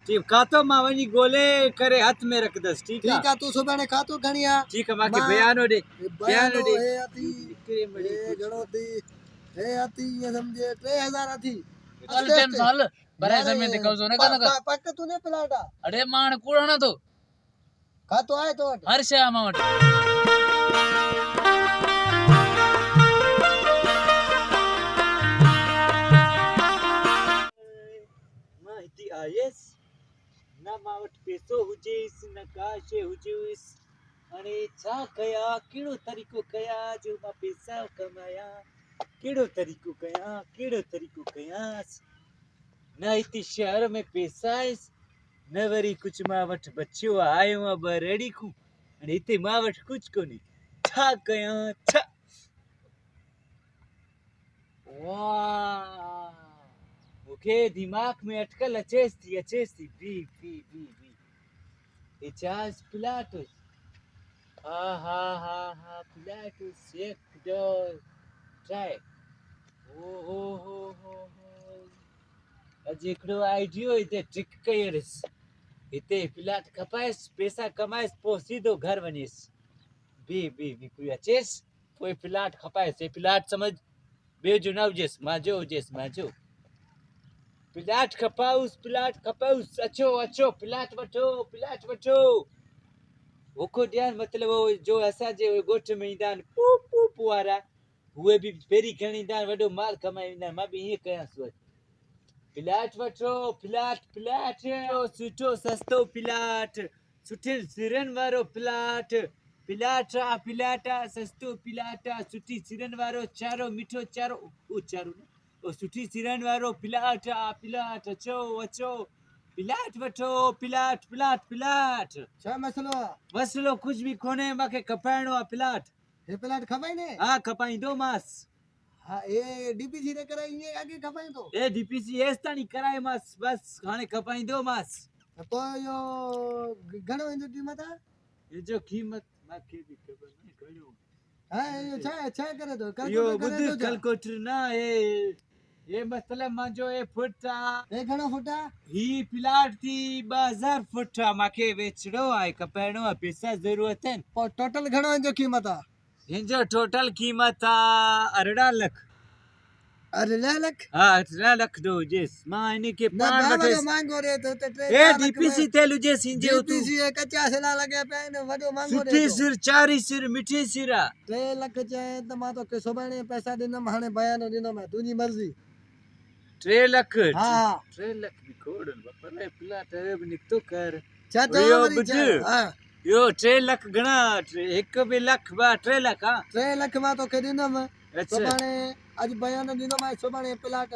ठीक खातो मां वनी गोले करे हाथ में रख दस। ठीक है तू सुबह ने खातो घणिया ठीक है माके बयानो दे बयानो हे अति हे घणो थी हे अति ये समझे 3000 अति चल टेन साल बराय जमीन ते कब्जो न करना पक्का तूने प्लाटा अरे मान कूड़ा तो खातो आए तो हर से अमाउंट माहिती आयस ना मावट पेसो हुजेस न काशे हुजेस अने छा कया केड़ो तरीको कया जो मा पैसा कमाया केड़ो तरीको कयास ना इति शहर में पैसा है न वरी कुछ मावट बच्चो आयो बरेडी को अने इते मावट कुछ कोनी छा कया छा वाह मुखे दिमाग में अटकल अचेस थी बी इचास पिलाटस हा पिलाटस एक दो ट्राई हो अज एकड़ो आइडियो इते ट्रिक कयरस इते पिलाट खपायस पैसा कमायस पो सीधो घर वनीस बी कोई अचेस कोई पिलाट खपायस ए पिलाट समझ बेजो नवजेस माजो पिलाट खपाउस अच्छो पिलाट वठो ओको ध्यान मतलब वो जो असा जे गोठ में ईंदान पू वारा हुए भी पेरी खणी ईंदान वडो माल कमाईंदा मां भी ये कया सोच पिलाट वठो पिलाट सुठो सस्तो पिलाट सुठे सिरन वारो पिलाटा सस्तो पिलाटा सुठी सिरन वारो चारो मिठो चारो ओ चारो ओ सुठी सिरन वारो पिलाट अचो पिलाट वठो पिलाट छा मसलो कुछ भी कोने माके कपाइणो पिलाट हे पिलाट खपाई ने हां खपाई दो मास हां ए डीपीसी रे कराई ये आगे खपाई तो ए डीपीसी एस तानी कराई मास बस हाने खपाई दो मास तो यो घणो इंदो कीमत है ये जो कीमत माके भी खबर नहीं घणो हां यो छा करे तो यो बुद्ध कलकोटर ना ये मतलब मांजो ए फुटा ए घणो फुटा ही पिलाट थी 2000 फुटा माके वेचड़ो आए कपाइणो पैसा जरूरत है और टोटल घणो इंदो कीमत है हिंजो टोटल कीमत आ 18 लाख 18 लाख हां 18 लाख दो जेस मां इने के पान बटे मांगो रे तो ए डीपीसी तेलु जे सिंजे तू डीपीसी ए कच्चा सेला लगे पे ने वडो मांगो रे सुठी सिर चारी सिर मिठी सिरा 3 लाख चाहे तो मा तो के सोबाने पैसा दिनम हाने बयानो दिनो मैं तुनी मर्जी 3 लाख हां 3 लाख भी कोडन बपले पिलाट अब निकतो कर चा तो हां यो 3 लाख गणा एक भी लाख बा 3 लाख हां 3 लाख मा तो के दिनम सोबाने आज बयानो दिनो मैं सोबाने पिलाट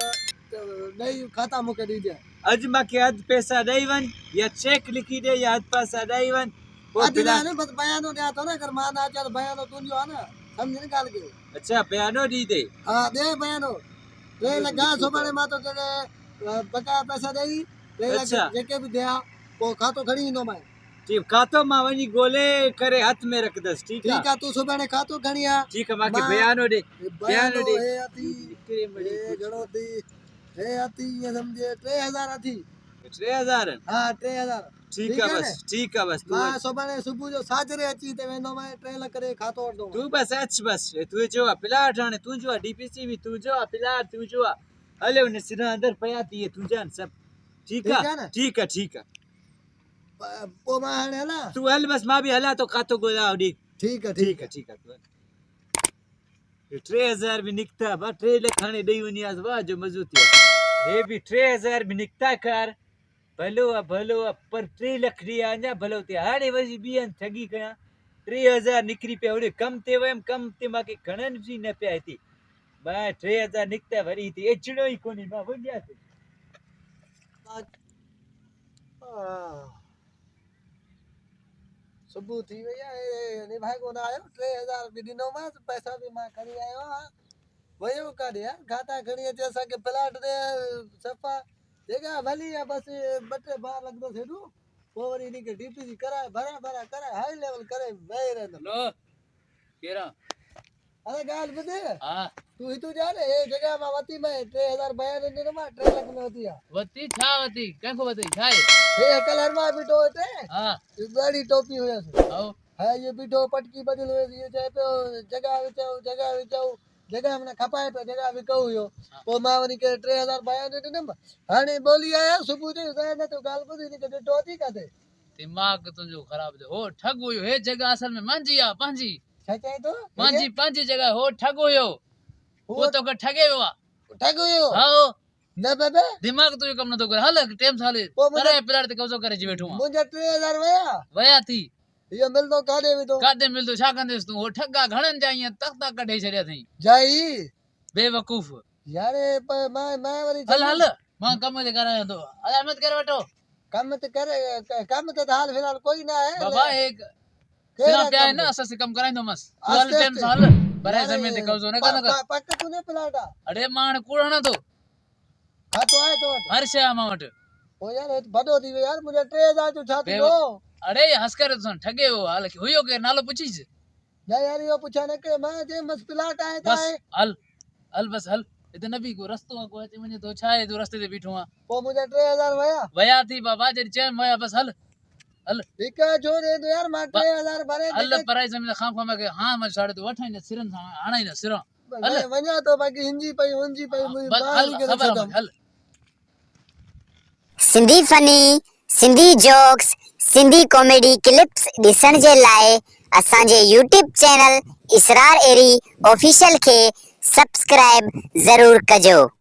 नहीं खाता मुके दीजे आज माके आज पैसा दईवन या चेक लिखी दे या आज पैसा दईवन आज ना बस बयानो दे तो ना कर मान आ जा बयानो तुनियो है ना समझ निकाल के अच्छा बयानो दी दे हां दे बयानो ले लगा सोबाने मा तो तेरे बका पैसा देई ले लगा जेके भी दिया वो खातो खड़ी नो मैं ठीक खातो मा वनी गोले करे हाथ में रख दस ठीक है तू सुबह ने खातो घणिया ठीक है माके बयानो दे हे अति हे घणो थी हे अति ये समझे 3000 अति 3000 हां 3000 ठीक है बस तू सुबह ने सुबह जो साजरे अची ते वेंदो मैं 3 लाख करे खातो वठदो तू बस तू जो पिलाट हाने तू जो डीपीसी भी तू जो पिलाट तू जो हले उन सिरा अंदर पयाती है तू जान सब ठीक है पो मा हाने हला तू हल बस मा भी हला तो खातो गोला दी ठीक है तू 3000 भी निकता बा 3 लाख खाने दई वनी आज वा जो मजूती है ये भी 3000 भी निकता कर भलो पर 3 लाख दिया ना भलो ते हाड़े वजी बियन ठगी कया 3000 निकरी पे ओडे कम ते माके घणन जी न पे आती बा 3000 निकता वरी थी एचड़ो ही कोनी बा वंडिया से सुबह थी भैया ने भाई को ना आयो 3000 भी दिनो में पैसा भी मा करी आयो वयो का दे यार खाता खड़ी जैसा के प्लाट दे सफा देगा भली या बस बटे बाहर लग दो सेडू पोवरी नी के डीपीसी कराए भरा कराए हाई लेवल करे वे रे लो केरा अरे गाल ॿुध हा तू हितू जा ने हे जगह मां वती में 3000 बयान ॾिनो मां 3 लाख में वती आ वती छा वती कंहिंखो वती छा आहे हे कलर मां बीठो हिते हा गाड़ी टोपी हुयसि आओ है ये बीठो पटकी बदल हुयसि ये चए पियो जगह विचो जगह हमने खपाए पियो जगह विकऊ हुयो पोइ मां वञी करे 3000 बयान ॾिनमि हाणे ॿोली आया सुबुह जो न तो ॻाल्हि ॿुधी हिनखे ॾिठो अथई काथे दिमाग़ तुंहिंजो ख़राब थियो हो ठग हुयो हे जगह असल में मुंहिंजी आहे पंहिंजी छा चए तो पंहिंजी जगह हो ठग हुयो वो तोखे ठगे वियो आहे ठग हुयो हा न बाबा दिमाग़ तुंहिंजो कमु नथो करे हल टेम साल पोइ मुंहिंजो- करे प्लाट ते कब्ज़ो करे अची वेठो आहियां मुंहिंजा 3000 वया थी इहो मिलंदो काॾे विधो काॾे मिलंदो छा कंदेसि तूं हो ठगा घणनि जा ईअं तख्ता कढे छॾिया अथई जाई बेवकूफ़ यारे मां वरी हल हल मां कम ते करायां थो अहमद करे वठो कम त करे कम त हाल फिलहाल कोई ना है बाबा एक सिरा पिया है ना असां से कम कराईंदो मस तूं हल आस्ते टेम सां हल बराए ज़मीन ते कब्ज़ो न कर पक तूने प्लाट आ अरे मां हाणे कूड़ हणां थो हा तो आए तो हर शइ आहे मां वटि ओ यार बडो थी वियो यार मुंहिंजा 3000 जो छा थींदो अरे हंस करे तोसां ठगे वियो हल हुयो केरु नालो पुछीसि न यार इहो पुछा न के मां जे मस प्लाट आए त बस आए हल हल बस हल हिते न बि को रस्तो आहे को अची वञे थो छा आहे तूं रस्ते ते बीठो आहे पो मुंहिंजा 3000 वया वया थी बाबा जॾहिं चयमि वया बस हल हल ठीक है जो दे दो यार मां 3000 भरे हल पराई ज़मीन खां खां मूंखे हा मां साड़े तूं वठाई न सिरनि सां हणाई न सिरां हल वञा तो बाक़ी हिंजी पई हुंजी पई मुंहिंजी बस बाल हल करे ख़बर छॾम आहे हल Sindhi funny Sindhi jokes Sindhi comedy clips ॾिसण जे लाइ असांजे YouTube चैनल इसरार एरी ऑफिशियल खे सब्सक्राइब ज़रूर कजो।